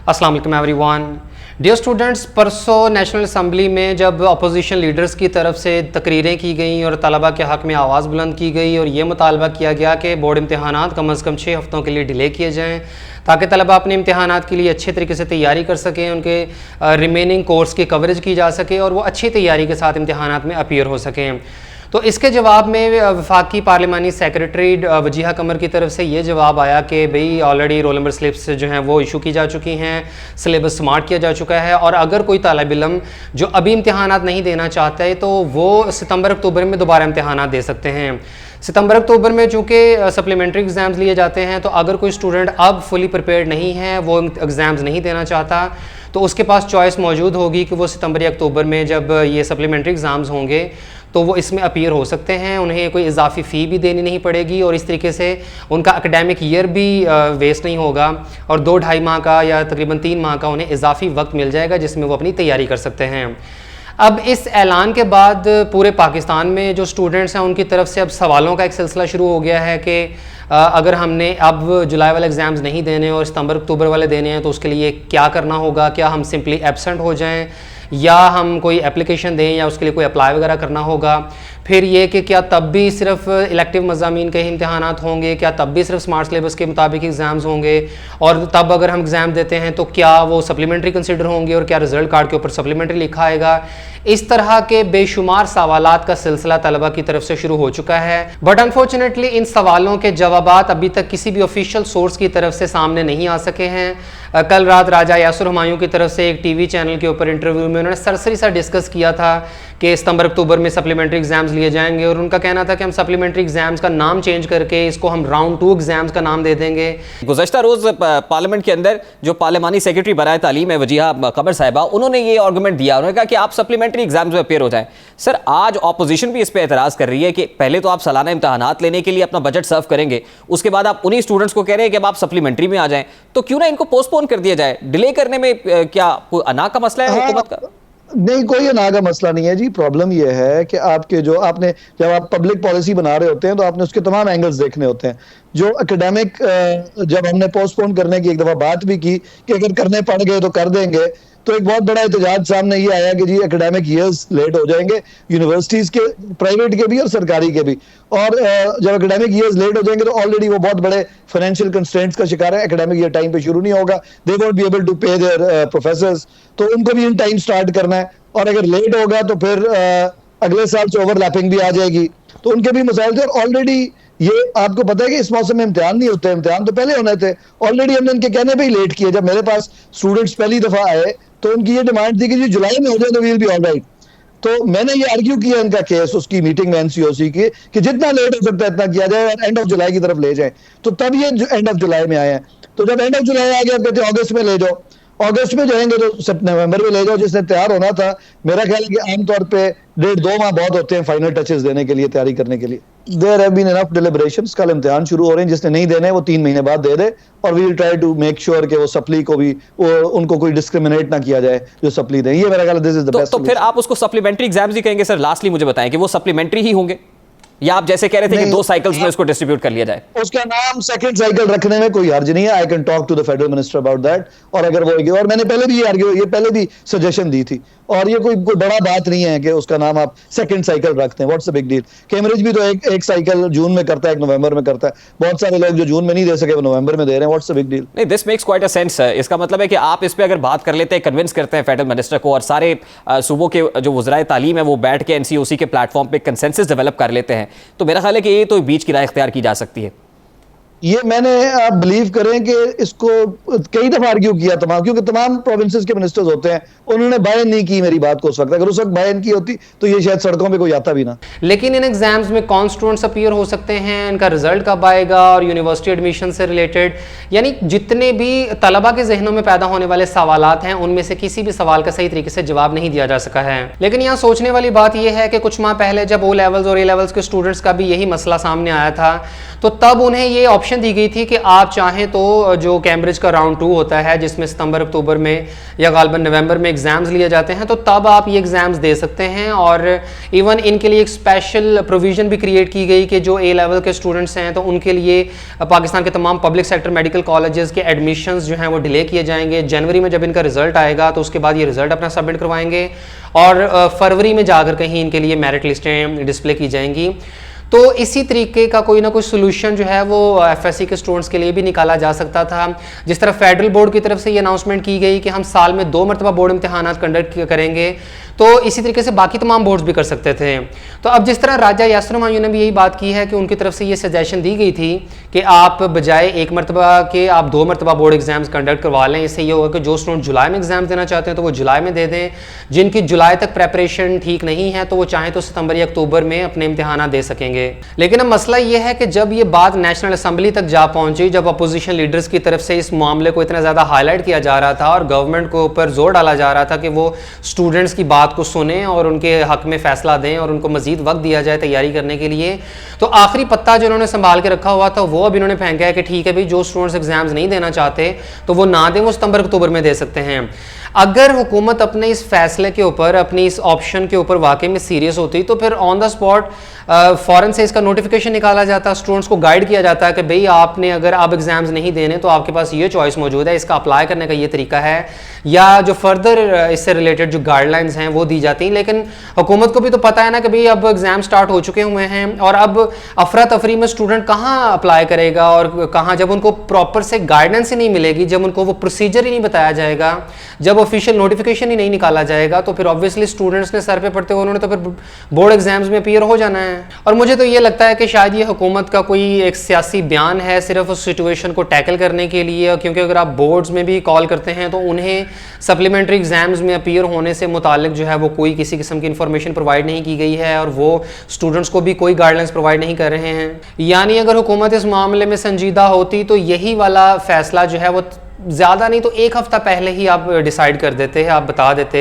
अस्सलाम वालेकुम everyone. Dear students, परसों नेशनल असम्बली में जब अपोजिशन लीडर्स की तरफ से तकरीरें की गई और तलबा के हक़ में आवाज़ बुलंद की गई और ये मुतालबा किया गया कि बोर्ड इम्तहानात कम अज़ कम 6 हफ़्तों के लिए डिले किए जाएँ ताकि तलबा अपने इम्तहानात के लिए अच्छे तरीके से तैयारी कर सकें, उनके रिमेनिंग कोर्स की कवरेज की जा सके और वो अच्छी तैयारी के साथ इम्तहानात में अपीयर हो सकें। तो इसके जवाब में वफाकी पार्लिमानी सेक्रेटरी वजीहा कमर की तरफ से ये जवाब आया कि भाई ऑलरेडी रोल नंबर स्लिप्स जो हैं वो इशू की जा चुकी हैं, सिलेबस स्मार्ट किया जा चुका है और अगर कोई तालिब इल्म जो अभी इम्तहानात नहीं देना चाहता है तो वो सितंबर अक्टूबर में दोबारा इम्तहानात दे सकते हैं। सितंबर अक्टूबर में चूँकि सप्लीमेंट्री एग्ज़ाम्स लिए जाते हैं तो अगर कोई स्टूडेंट अब फुली प्रिपेयर्ड नहीं है, वो एग्ज़ाम्स नहीं देना चाहता, तो उसके पास चॉइस मौजूद होगी कि वो सितंबर या अक्टूबर में जब ये सप्लीमेंट्री एग्ज़ाम्स होंगे तो वो इसमें अपीयर हो सकते हैं। उन्हें कोई इजाफी फ़ी भी देनी नहीं पड़ेगी और इस तरीके से उनका एकेडमिक ईयर भी वेस्ट नहीं होगा और 2-2.5 माह का या तकरीबन 3 माह का उन्हें इजाफी वक्त मिल जाएगा जिसमें वो अपनी तैयारी कर सकते हैं। अब इस ऐलान के बाद पूरे पाकिस्तान में जो स्टूडेंट्स हैं उनकी तरफ से अब सवालों का एक सिलसिला शुरू हो गया है कि अगर हमने अब जुलाई वाले एग्ज़ाम्स नहीं देने और सितंबर अक्टूबर वाले देने हैं तो उसके लिए क्या करना होगा, क्या हम सिंपली एब्सेंट हो जाएं या हम कोई एप्लीकेशन दें या उसके लिए कोई अप्लाई वगैरह करना होगा। फिर ये कि क्या तब भी सिर्फ इलेक्टिव मज़ामीन के ही इम्तहानात होंगे, क्या तब भी सिर्फ स्मार्ट सिलेबस के मुताबिक एग्ज़ाम्स होंगे और तब अगर हम एग्ज़ाम देते हैं तो क्या वो सप्लीमेंट्री कंसिडर होंगे और क्या रिज़ल्ट कार्ड के ऊपर सप्लीमेंट्री लिखा आएगा। इस तरह के बेशुमार सवालात का सिलसिला तलबा की तरफ से शुरू हो चुका है, बट अनफॉर्चुनेटली इन सवालों के जवाबात अभी तक किसी भी ऑफिशियल सोर्स की तरफ से सामने नहीं आ सके हैं। कल रात राजा यासुर हुमायूं की तरफ से एक टीवी चैनल के ऊपर इंटरव्यू में उन्होंने सरसरी सा डिस्कस किया था कि सितंबर अक्टूबर में सप्लीमेंट्री एग्जाम्स लिए जाएंगे और उनका कहना था कि हम सप्लीमेंट्री एग्जाम्स का नाम चेंज करके इसको हम राउंड 2 एग्जाम्स का नाम दे देंगे। गुज़श्ता रोज़ पार्लियामेंट के अंदर जो पार्लिमानी सेक्रेटरी बराए तालीम है वजीहा कमर साहिबा, उन्होंने ये आर्गूमेंट दिया, उन्होंने कहा कि आप सप्लीमेंट्री एग्जाम्स में अपेयर हो जाएं। सर, आज ऑपोजिशन भी इस पर एतराज़ कर रही है कि पहले तो आप सालाना इम्तहानात लेने के लिए अपना बजट सर्व करेंगे, उसके बाद आप उन्हीं स्टूडेंट्स को कह रहे हैं कि अब आप सप्लीमेंट्री में आ जाएं, तो क्यों ना इनको पोस्टपोन कर दिया जाए। डिले करने में क्या कोई अना का मसला है हुकूमत का? नहीं, कोई अना का मसला नहीं है जी। प्रॉब्लम यह है कि आपके जो आपने जब आप पब्लिक पॉलिसी बना रहे होते हैं तो आपने उसके तमाम एंगल्स देखने होते हैं। जो एकेडमिक जब हमने पोस्टपोन करने की एक दफा बात भी की कि अगर करने पड़ गए तो कर देंगे, तो एक बहुत बड़ा एहतजाज सामने ये आया कि जी एकेडमिक ईयर्स लेट हो जाएंगे, यूनिवर्सिटीज के, प्राइवेट के भी और सरकारी के भी। और जब एकेडमिक ईयर्स लेट हो जाएंगे तो ऑलरेडी वो बहुत बड़े फाइनेंशियल कंस्ट्रेंट्स का शिकार है। एकेडमिक ईयर टाइम पे शुरू नहीं होगा, they won't be able to pay their professors, तो उनको भी इन टाइम स्टार्ट करना है। और अगर लेट होगा तो फिर अगले साल से ओवरलैपिंग भी आ जाएगी, तो उनके भी मसाइल थे। और ऑलरेडी ये आपको पता है कि इस मौसम में इम्तिहान नहीं होते, इम्तिहान तो पहले होने थे। ऑलरेडी हमने इनके कहने पे ही लेट किए। जब मेरे पास स्टूडेंट्स पहली दफा आए तो उनकी ये डिमांड थी कि जी जुलाई में हो जाए तो वी विल बी ऑलराइट। तो मैंने ये आर्ग्यू किया इनका केस उसकी मीटिंग में एनसीओसी की कि जितना लेट हो सकता है इतना किया जाए और एंड ऑफ जुलाई की तरफ ले जाए। तो तब ये एंड ऑफ जुलाई में आए हैं। तो जब एंड ऑफ जुलाई आ गया, कहते हैं अगस्त में ले जाओ, अगस्त में जाएंगे तो नवंबर में ले जाओ। जिसने तैयार होना था, मेरा ख्याल है कि आमतौर पे 1.5-2 माह बहुत होते हैं फाइनल टचेस देने के लिए, तैयारी करने के लिए। There have been enough deliberations. कल इम्तिहान शुरू हो रहे हैं, जिसने नहीं देने वो 3 महीने बाद दे दे और we will try to make sure कि वो सप्ली को भी उनको कोई डिस्क्रिमिनेट ना किया जाए जो सप्ली दें। ये मेरा ख्याल है दिस इज द बेस्ट। तो फिर आप उसको सप्लीमेंट्री एग्जाम्स ही कहेंगे? सर, लास्टली मुझे बताएं कि वो सप्लीमेंट्री ही होंगे या आप जैसे कह रहे थे कि 2 साइकिल्स में उसको डिस्ट्रीब्यूट कर लिया जाए? उसका नाम सेकंड साइकिल रखने में कोई हर्ज नहीं है। I can talk to the federal minister about that. और अगर वो, और मैंने पहले भी ये पहले भी सजेशन दी थी और ये कोई बड़ा बात नहीं है कि उसका नाम आप सेकंड साइकिल रखते हैं। What's the big deal? Cambridge भी तो एक साइकिल जून में करता है, एक नवंबर में करता है। बहुत सारे लोग जो जून में नहीं दे सके वो नवंबर में दे रहे हैं। What's the big deal? नहीं, this makes quite a sense. इसका मतलब है कि आप इस पे अगर बात कर लेते हैं, कन्विंस करते हैं फेडरल मिनिस्टर को और सारे सूबों के जो वज़राए तालीम है वो बैठ के एनसीओसी के प्लेटफॉर्म पे कंसेंसस डेवलप कर लेते हैं, तो मेरा ख्याल है कि ये तो बीच की राह इख्तियार की जा सकती है। ये मैंने, आप बिलीव करें कि इसको कई दफा आर्ग्यू किया तमाम, क्योंकि तमाम प्रोविंसेस के मिनिस्टर्स होते हैं, उन्होंने बायन नहीं की मेरी बात को उस वक्त। अगर उस वक्त बायन की होती तो ये शायद सड़कों पे कोई आता भी ना। लेकिन इन एग्जाम्स में कौन स्टूडेंट्स अपीयर हो सकते हैं, इनका रिजल्ट कब आएगा और यूनिवर्सिटी एडमिशन से रिलेटेड यानी जितने भी तलबा के जहनों में पैदा होने वाले सवालात हैं उनमें से किसी भी सवाल का सही तरीके से जवाब नहीं दिया जा सका है। लेकिन यहाँ सोचने वाली बात यह है कि कुछ माह पहले जब O लेवल्स और A लेवल्स के स्टूडेंट्स का भी यही मसला सामने आया था तो तब उन्हें ये ऑप्शन दी गई थी कि आप चाहें तो जो कैम्ब्रिज का राउंड 2 होता है जिसमें सितंबर अक्टूबर में या गालिबन नवंबर में एग्ज़ाम्स लिए जाते हैं, तो तब आप ये एग्ज़ाम्स दे सकते हैं। और इवन इनके लिए एक स्पेशल प्रोविज़न भी क्रिएट की गई कि जो ए लेवल के स्टूडेंट्स हैं तो उनके लिए पाकिस्तान के तमाम पब्लिक सेक्टर मेडिकल कॉलेजेस के एडमिशन्स जो हैं वो डिले किए जाएंगे। जनवरी में जब इनका रिजल्ट आएगा तो उसके बाद ये रिजल्ट अपना सबमिट करवाएंगे और फरवरी में जाकर कहीं इनके लिए मेरिट लिस्टें डिस्प्ले की जाएंगी। तो इसी तरीके का कोई ना कोई सोल्यूशन जो है वो एफएससी के स्टूडेंट्स के लिए भी निकाला जा सकता था। जिस तरह फेडरल बोर्ड की तरफ से ये अनाउंसमेंट की गई कि हम साल में 2 मरतबा बोर्ड इम्तिहानात कंडक्ट करेंगे, तो इसी तरीके से बाकी तमाम बोर्ड्स भी कर सकते थे। तो अब जिस तरह राजा यासर हुमायूं ने भी यही बात की है कि उनकी तरफ से ये सजेशन दी गई थी कि आप बजाय 1 मरतबा के आप 2 मरतबा बोर्ड एग्जाम्स कंडक्ट करवा लें। इससे ये होगा कि जो स्टूडेंट जुलाई में एग्जाम्स देना चाहते हैं तो वो जुलाई में दे दें, जिनकी जुलाई तक प्रेपरेशन ठीक नहीं है तो वो चाहें तो सितंबर या अक्टूबर में अपने इम्तिहान दे सकेंगे। लेकिन अब मसला ये है कि जब ये बात नेशनल असम्बली तक जा पहुंची, जब अपोजिशन लीडर्स की तरफ से इस मामले को इतना ज़्यादा हाईलाइट किया जा रहा था और गवर्नमेंट को ऊपर जोर डाला जा रहा था कि वो स्टूडेंट्स की बात को सुने और उनके हक में फैसला दें और उनको मजीद वक्त दिया जाए तैयारी करने के लिए, तो आखिरी पत्ता जो उन्होंने संभाल के रखा हुआ था वो अब इन्होंने फेंका है कि ठीक है भाई, जो स्टूडेंट्स एग्जाम्स नहीं देना चाहते तो वो ना दें, वो सितंबर अक्टूबर में दे सकते हैं। अगर हुकूमत अपने इस फैसले के ऊपर, अपनी इस ऑप्शन के ऊपर वाकई में सीरियस होती तो फिर ऑन द स्पॉट फ़ौरन से इसका नोटिफिकेशन निकाला जाता, स्टूडेंट्स को गाइड किया जाता है कि भाई आपने अगर आप एग्जाम्स नहीं देने तो आपके पास ये चॉइस मौजूद है, इसका अप्लाई करने का ये तरीका है, या जो फर्दर इससे रिलेटेड जो गाइडलाइंस हैं वो दी जाती। लेकिन हुकूमत को भी तो पता है ना कि भाई अब एग्जाम स्टार्ट हो चुके हुए हैं और अब अफरा तफरी में स्टूडेंट कहाँ अप्लाई करेगा और कहाँ, जब उनको प्रॉपर से गाइडेंस ही नहीं मिलेगी, जब उनको वो प्रोसीजर ही नहीं बताया जाएगा, जब ऑफिशियल नोटिफिकेशन ही नहीं निकाला जाएगा, तो फिर ऑब्वियसली स्टूडेंट्स ने सर पे पड़ते हुए उन्होंने तो फिर बोर्ड एग्जाम्स में अपीयर हो जाना है। और मुझे तो ये लगता है कि शायद ये हुकूमत का कोई एक सियासी बयान है सिर्फ उस सिचुएशन को टैकल करने के लिए, क्योंकि अगर आप बोर्ड्स में भी कॉल करते हैं तो उन्हें सप्लीमेंट्री एग्जाम्स में अपीयर होने से मुतालिक जो है वो कोई किसी किस्म की इंफॉर्मेशन प्रोवाइड नहीं की गई है और वो स्टूडेंट्स को भी कोई गाइडलाइंस प्रोवाइड नहीं कर रहे हैं। यानी अगर हुकूमत इस मामले में संजीदा होती तो यही वाला फैसला जो है वो ज़्यादा नहीं तो 1 हफ्ता पहले ही आप डिसाइड कर देते हैं, आप बता देते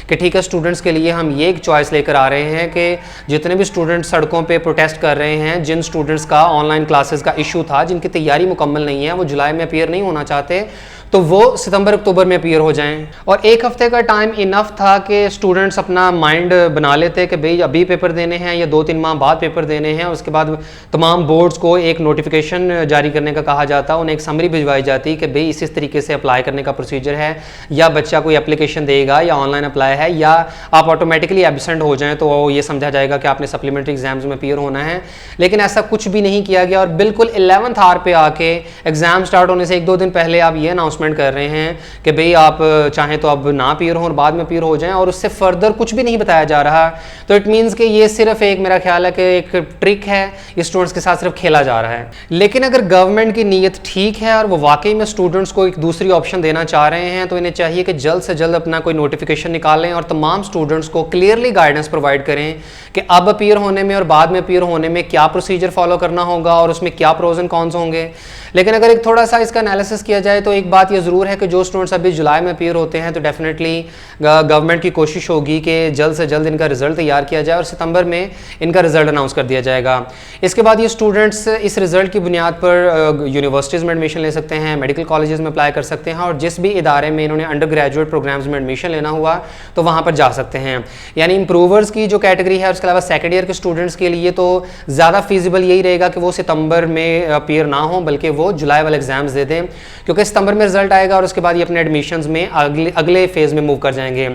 कि ठीक है स्टूडेंट्स के लिए हम ये एक चॉइस लेकर आ रहे हैं कि जितने भी स्टूडेंट्स सड़कों पे प्रोटेस्ट कर रहे हैं, जिन स्टूडेंट्स का ऑनलाइन क्लासेस का इशू था, जिनकी तैयारी मुकम्मल नहीं है, वो जुलाई में अपीयर नहीं होना चाहते, तो वो सितंबर अक्टूबर में अपीयर हो जाएं। और 1 हफ्ते का टाइम इनफ था कि स्टूडेंट्स अपना माइंड बना लेते कि भाई अभी पेपर देने हैं या 2-3 माह बाद पेपर देने हैं। उसके बाद तमाम बोर्ड्स को एक नोटिफिकेशन जारी करने का कहा जाता, उन्हें एक समरी भिजवाई जाती कि भाई इस तरीके से अप्लाई करने का प्रोसीजर है, या बच्चा कोई एप्लीकेशन देगा या ऑनलाइन अप्लाई है, या आप ऑटोमेटिकली एब्सेंट हो जाएँ तो ये समझा जाएगा कि आपने सप्लीमेंट्री एग्जाम्स में अपीयर होना है। लेकिन ऐसा कुछ भी नहीं किया गया और बिल्कुल 11th आवर पे आके एग्जाम स्टार्ट होने से 1-2 दिन पहले आप ये अनाउंसमेंट कर रहे हैं कि भाई आप चाहें तो अब ना अपीयर हो और बाद में अपीयर हो जाएं, और उससे फर्दर कुछ भी नहीं बताया जा रहा। तो इट मींस कि ये सिर्फ एक, मेरा ख्याल है कि एक ट्रिक है, ये स्टूडेंट्स के साथ सिर्फ खेला जा रहा है। लेकिन अगर गवर्नमेंट की नीयत ठीक है और वो वाकई में स्टूडेंट्स को एक दूसरी ऑप्शन देना चाह रहे हैं तो इन्हें चाहिए कि जल्द से जल्द अपना कोई नोटिफिकेशन निकालें और तमाम स्टूडेंट्स को क्लियरली गाइडेंस प्रोवाइड करें कि अब अपीयर होने में और बाद में अपीयर होने में क्या प्रोसीजर फॉलो करना होगा और उसमें क्या प्रोज एंड कॉन्स होंगे। लेकिन अगर एक थोड़ा सा इसका एनालिसिस किया जाए तो एक बात ये ज़रूर है कि जो स्टूडेंट्स अभी जुलाई में अपीयर होते हैं तो डेफिनेटली गवर्नमेंट की कोशिश होगी कि जल्द से जल्द इनका रिजल्ट तैयार किया जाए और सितंबर में इनका रिजल्ट अनाउंस कर दिया जाएगा। इसके बाद ये स्टूडेंट्स इस रिजल्ट की बुनियाद पर यूनिवर्सिटीज़ में एडमिशन ले सकते हैं, मेडिकल कॉलेजेस में अप्लाई कर सकते हैं और जिस भी इदारे में इन्होंने अंडर ग्रेजुएट प्रोग्राम्स में एडमिशन लेना हुआ तो वहाँ पर जा सकते हैं। यानी इम्प्रूवर्स की जो कैटेगरी है, उसके अलावा सेकेंड ईयर के स्टूडेंट्स के लिए तो ज़्यादा फीजिबल यही रहेगा कि वो सितंबर में अपीयर ना हो बल्कि वो जुलाई वाले एग्जाम्स दे दें, क्योंकि सितंबर में रिजल्ट आएगा और उसके बाद ये अपने एडमिशन्स में अगले फेज़ में मूव कर जाएंगे।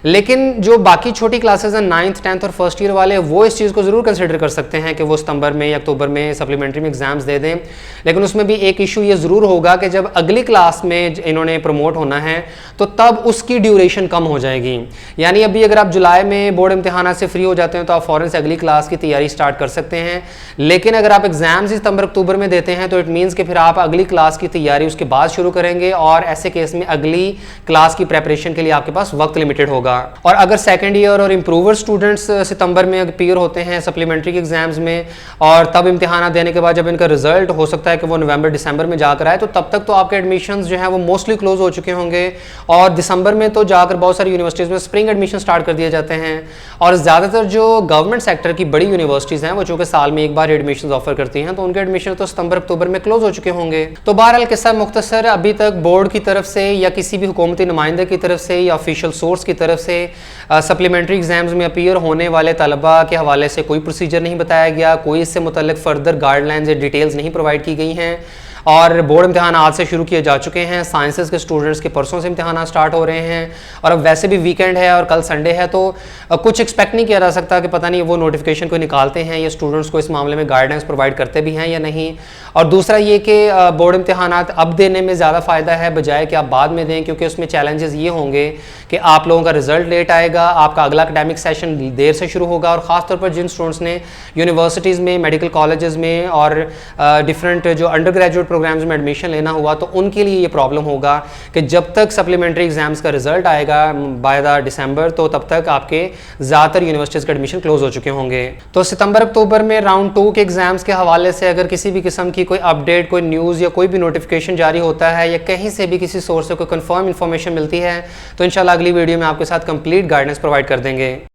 लेकिन जो बाकी छोटी क्लासेस हैं 9th 10th और फर्स्ट ईयर वाले, वो इस चीज़ को ज़रूर कंसिडर कर सकते हैं कि वो सितंबर में या अक्टूबर में सप्लीमेंट्री में एग्जाम्स दे दें। लेकिन उसमें भी एक इशू ये ज़रूर होगा कि जब अगली क्लास में इन्होंने प्रमोट होना है तो तब उसकी ड्यूरेशन कम हो जाएगी। यानी अभी अगर आप जुलाई में बोर्ड इम्तिहान से फ्री हो जाते हैं तो आप फ़ौरन से अगली क्लास की तैयारी स्टार्ट कर सकते हैं। लेकिन अगर आप एग्जाम्स सितंबर अक्टूबर में देते हैं तो इट मीन्स कि फिर आप अगली क्लास की तैयारी उसके बाद शुरू करेंगे और ऐसे केस में अगली क्लास की प्रेपरेशन के लिए आपके पास वक्त लिमिटेड होगा। होगा। और अगर सेकेंड ईयर और इम्प्रूवर स्टूडेंट्स सितंबर में अपीयर होते हैं सप्लीमेंट्री के एग्जाम्स में और तब इम्तिहान देने के बाद जब इनका रिजल्ट हो सकता है कि वो नवंबर दिसंबर में जाकर आए, तो तब तक तो आपके एडमिशन्स जो हैं वो मोस्टली क्लोज हो चुके होंगे और दिसंबर में तो जाकर बहुत सारी यूनिवर्सिटीज़ में स्प्रिंग एडमिशन स्टार्ट कर दिए जाते हैं। और ज़्यादातर जो गवर्नमेंट सेक्टर की बड़ी यूनिवर्सिटीज़ हैं वो चूँकि साल में एक बार एडमिशन ऑफर करती हैं, तो उनके एडमिशन तो सितंबर अक्टूबर में क्लोज हो चुके होंगे। तो बहरहाल किस्सा मुख्तसर, अभी तक बोर्ड की तरफ से या किसी भी हुकूमती नुमाइंदे की तरफ से या ऑफिशियल सोर्स की तरफ से सप्लीमेंट्री एग्जाम्स में अपीयर होने वाले तलबा के हवाले से कोई प्रोसीजर नहीं बताया गया, कोई इससे मुतल्लिक फर्दर गाइडलाइंस या डिटेल्स नहीं प्रोवाइड की गई हैं। और बोर्ड इम्तिहान आज से शुरू किए जा चुके हैं। साइंसेस के स्टूडेंट्स के परसों से इम्तिहान स्टार्ट हो रहे हैं और अब वैसे भी वीकेंड है और कल संडे है, तो कुछ एक्सपेक्ट नहीं किया जा सकता कि पता नहीं वो नोटिफिकेशन को निकालते हैं या स्टूडेंट्स को इस मामले में गाइडेंस प्रोवाइड करते भी हैं या नहीं। और दूसरा ये कि बोर्ड इम्तिहान अब देने में ज़्यादा फ़ायदा है बजाय कि आप बाद में दें, क्योंकि उसमें चैलेंजेस ये होंगे कि आप लोगों का रिजल्ट लेट आएगा, आपका अगला एकेडमिक सेशन देर से शुरू होगा। और ख़ासतौर पर जिन स्टूडेंट्स ने यूनिवर्सिटीज़ में, मेडिकल कॉलेजेस में और डिफरेंट जो अंडर ग्रेजुएट प्रोग्राम्स में एडमिशन लेना हुआ, तो उनके लिए ये प्रॉब्लम होगा कि जब तक सप्लीमेंट्री एग्जाम्स का रिजल्ट आएगा बाय द दिसंबर, तो तब तक आपके ज़्यादातर यूनिवर्सिटीज़ के एडमिशन क्लोज हो चुके होंगे। तो सितंबर अक्टूबर में राउंड 2 के एग्जाम्स के हवाले से अगर किसी भी किस्म की कोई अपडेट, कोई न्यूज़ या कोई भी नोटिफिकेशन जारी होता है या कहीं से भी किसी सोर्स से कोई कंफर्म इन्फॉर्मेशन मिलती है, तो इंशाल्लाह अगली वीडियो में आपके साथ कंप्लीट गाइडेंस प्रोवाइड कर देंगे।